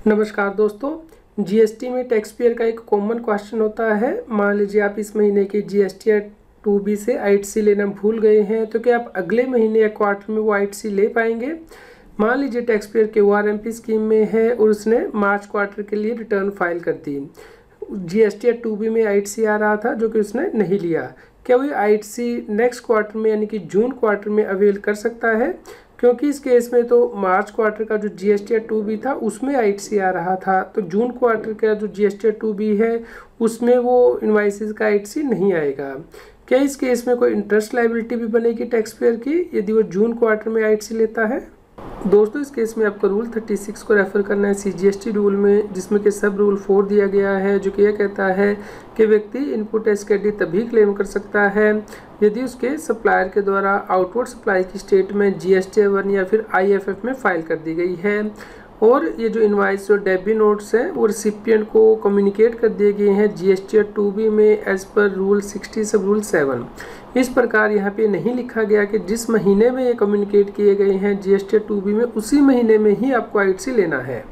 नमस्कार दोस्तों, जीएसटी में टैक्स पेयर का एक कॉमन क्वेश्चन होता है। मान लीजिए आप इस महीने की जीएसटी या 2B से आईटीसी लेना भूल गए हैं, तो क्या आप अगले महीने या क्वार्टर में वो आईटीसी ले पाएंगे। मान लीजिए टैक्स पेयर के ओआरएमपी स्कीम में है और उसने मार्च क्वार्टर के लिए रिटर्न फाइल कर दी। जीएसटी या 2B में आईटीसी आ रहा था जो कि उसने नहीं लिया। क्या वो आईटीसी नेक्स्ट क्वार्टर में यानी कि जून क्वार्टर में अवेल कर सकता है, क्योंकि इस केस में तो मार्च क्वार्टर का जो जीएसटी या 2B था उसमें आईटीसी आ रहा था, तो जून क्वार्टर का जो जीएसटी या 2B है उसमें वो इनवाइसेस का आईटीसी नहीं आएगा। क्या इस केस में कोई इंटरेस्ट लायबिलिटी भी बनेगी टैक्स पेयर की यदि वो जून क्वार्टर में आईटीसी लेता है। दोस्तों, इस केस में आपको रूल 36 को रेफर करना है सीजीएसटी रूल में, जिसमें कि सब रूल 4 दिया गया है, जो कि यह कहता है कि व्यक्ति इनपुट टैक्स क्रेडिट तभी क्लेम कर सकता है यदि उसके सप्लायर के द्वारा आउटवर्ड सप्लाई की स्टेटमेंट GST-1 या फिर IFF में फाइल कर दी गई है और ये जो इनवाइस और डेबिट नोट्स हैं वो रिसिपिएंट को कम्युनिकेट कर दिए गए हैं जीएसटी या 2B में एज पर रूल 60 सब रूल 7। इस प्रकार यहाँ पे नहीं लिखा गया कि जिस महीने में ये कम्युनिकेट किए गए हैं जीएसटी या 2B में उसी महीने में ही आपको आईटीसी लेना है।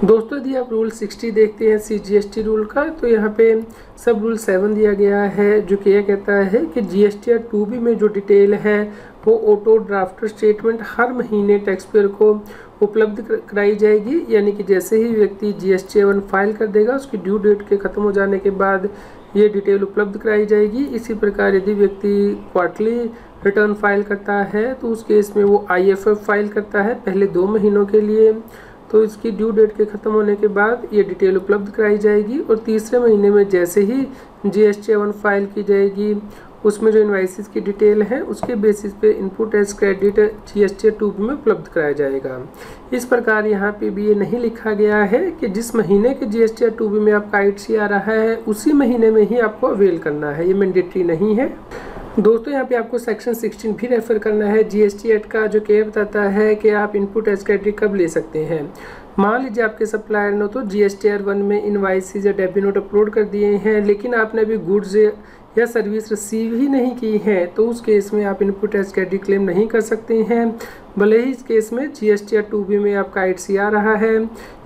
दोस्तों, यदि आप रूल 60 देखते हैं सीजीएसटी रूल का, तो यहाँ पे सब रूल 7 दिया गया है, जो कि यह कहता है कि जीएसटी या 2B में जो डिटेल है वो ऑटो ड्राफ्टर स्टेटमेंट हर महीने टैक्स पेयर को उपलब्ध कराई जाएगी। यानी कि जैसे ही व्यक्ति GST-1 फाइल कर देगा उसकी ड्यू डेट के ख़त्म हो जाने के बाद ये डिटेल उपलब्ध कराई जाएगी। इसी प्रकार यदि व्यक्ति क्वार्टरली रिटर्न फाइल करता है तो उस केस में वो IFF फाइल करता है पहले 2 महीनों के लिए, तो इसकी ड्यू डेट के ख़त्म होने के बाद ये डिटेल उपलब्ध कराई जाएगी और तीसरे महीने में जैसे ही GST-1 फाइल की जाएगी उसमें जो इनवाइसेस की डिटेल है उसके बेसिस पे input tax credit GST 2B में उपलब्ध कराया जाएगा। इस प्रकार यहाँ पे भी ये नहीं लिखा गया है कि जिस महीने के GST 2B में आपका आईटीसी आ रहा है उसी महीने में ही आपको अवेल करना है, ये मैंडेटरी नहीं है। दोस्तों, यहाँ पे आपको सेक्शन 16 भी रेफर करना है जीएसटी एक्ट का, जो कि बताता है कि आप इनपुट टैक्स क्रेडिट कब ले सकते हैं। मान लीजिए आपके सप्लायर ने तो GST-1 में इनवाइसेस या डेबिट नोट अपलोड कर दिए हैं, लेकिन आपने अभी गुड्स या सर्विस रिसीव ही नहीं की है, तो उस केस में आप इनपुट टैक्स क्रेडिट क्लेम नहीं कर सकते हैं, भले ही इस केस में GST या 2B में आपका आईटीसी आ रहा है।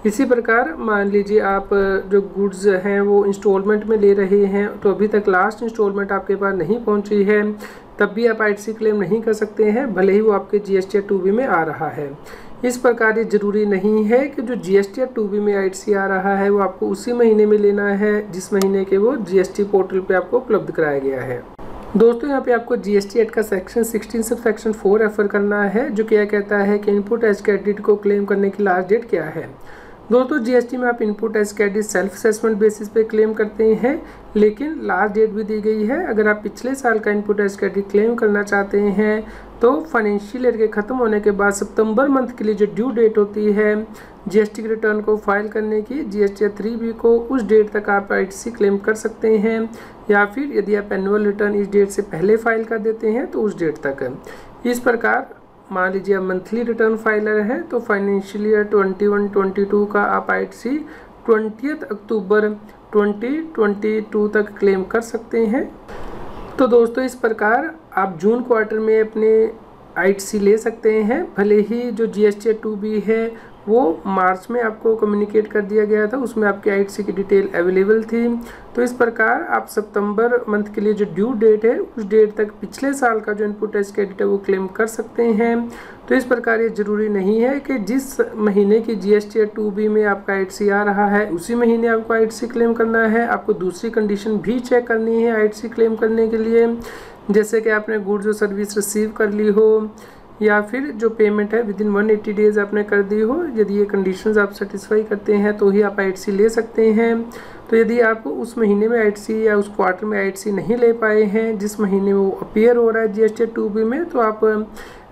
इसी प्रकार मान लीजिए आप जो गुड्स हैं वो इंस्टॉलमेंट में ले रहे हैं, तो अभी तक लास्ट इंस्टॉलमेंट आपके पास नहीं पहुंची है, तब भी आप आईटीसी क्लेम नहीं कर सकते हैं, भले ही वो आपके GST या 2B में आ रहा है। इस प्रकार ये जरूरी नहीं है कि जो GST या 2B में आईटीसी आ रहा है वो आपको उसी महीने में लेना है जिस महीने के वो GST पोर्टल पे आपको उपलब्ध कराया गया है। दोस्तों, यहाँ पे आपको जीएसटी एक्ट का सेक्शन 16 सब सेक्शन 4 रेफर करना है, जो क्या कहता है कि इनपुट टैक्स क्रेडिट को क्लेम करने की लास्ट डेट क्या है। दोस्तों, जीएसटी में आप input tax credit self assessment basis पे क्लेम करते हैं, लेकिन लास्ट डेट भी दी गई है। अगर आप पिछले साल का इनपुट टैक्स क्रेडिट क्लेम करना चाहते हैं तो फाइनेंशियल ईयर के ख़त्म होने के बाद सितंबर मंथ के लिए जो ड्यू डेट होती है जीएसटी के रिटर्न को फाइल करने की GST या 3B को, उस डेट तक आप आईटीसी क्लेम कर सकते हैं, या फिर यदि आप एनुअल रिटर्न इस डेट से पहले फाइल कर देते हैं तो उस डेट तक। इस प्रकार मान लीजिए आप मंथली रिटर्न फाइलर हैं तो फाइनेंशियल ईयर 21-22 का आप आईटीसी 20 अक्टूबर 2022 तक क्लेम कर सकते हैं। तो दोस्तों, इस प्रकार आप जून क्वार्टर में अपने आईटीसी ले सकते हैं, भले ही जो GST 2B है वो मार्च में आपको कम्युनिकेट कर दिया गया था, उसमें आपकी आईटीसी की डिटेल अवेलेबल थी। तो इस प्रकार आप सितंबर मंथ के लिए जो ड्यू डेट है उस डेट तक पिछले साल का जो इनपुट टैक्स क्रेडिट है वो क्लेम कर सकते हैं। तो इस प्रकार ये ज़रूरी नहीं है कि जिस महीने की GST या 2B में आपका आईटीसी आ रहा है उसी महीने आपको आईटीसी क्लेम करना है। आपको दूसरी कंडीशन भी चेक करनी है आईटीसी क्लेम करने के लिए, जैसे कि आपने गुड्स और सर्विस रिसीव कर ली हो या फिर जो पेमेंट है विदिन 180 डेज़ आपने कर दी हो। यदि ये कंडीशंस आप सेटिस्फाई करते हैं तो ही आप आईटीसी ले सकते हैं। तो यदि आप उस महीने में आईटीसी या उस क्वार्टर में आईटीसी नहीं ले पाए हैं जिस महीने में वो अपीयर हो रहा है GST 2B में, तो आप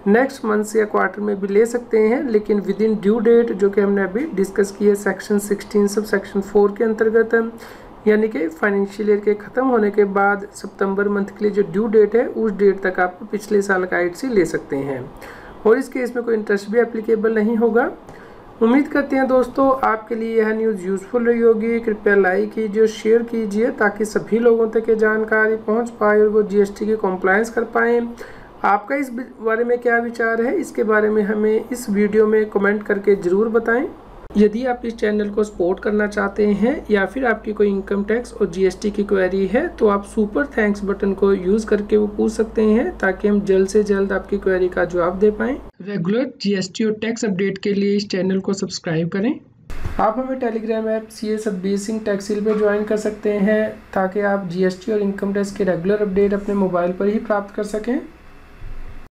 नेक्स्ट मंथ या क्वार्टर में भी ले सकते हैं, लेकिन विद इन ड्यू डेट, जो कि हमने अभी डिस्कस की है सेक्शन 16 सब सेक्शन 4 के अंतर्गत, यानी कि फाइनेंशियल ईयर के ख़त्म होने के बाद सितंबर मंथ के लिए जो ड्यू डेट है उस डेट तक आप पिछले साल का आईटीसी ले सकते हैं, और इस केस में कोई इंटरेस्ट भी एप्लीकेबल नहीं होगा। उम्मीद करते हैं दोस्तों आपके लिए यह न्यूज़ यूज़फुल रही होगी। कृपया लाइक कीजिए और शेयर कीजिए ताकि सभी लोगों तक ये जानकारी पहुंच पाए और वो GST की कॉम्प्लायंस कर पाएँ। आपका इस बारे में क्या विचार है, इसके बारे में हमें इस वीडियो में कमेंट करके ज़रूर बताएं। यदि आप इस चैनल को सपोर्ट करना चाहते हैं या फिर आपकी कोई इनकम टैक्स और जीएसटी की क्वेरी है तो आप सुपर थैंक्स बटन को यूज़ करके वो पूछ सकते हैं, ताकि हम जल्द से जल्द आपकी क्वेरी का जवाब दे पाएँ। रेगुलर जीएसटी और टैक्स अपडेट के लिए इस चैनल को सब्सक्राइब करें। आप हमें telegram app CA Satbir Singh टैक्सिल पे ज्वाइन कर सकते हैं, ताकि आप जीएसटी और इनकम टैक्स के रेगुलर अपडेट अपने मोबाइल पर ही प्राप्त कर सकें।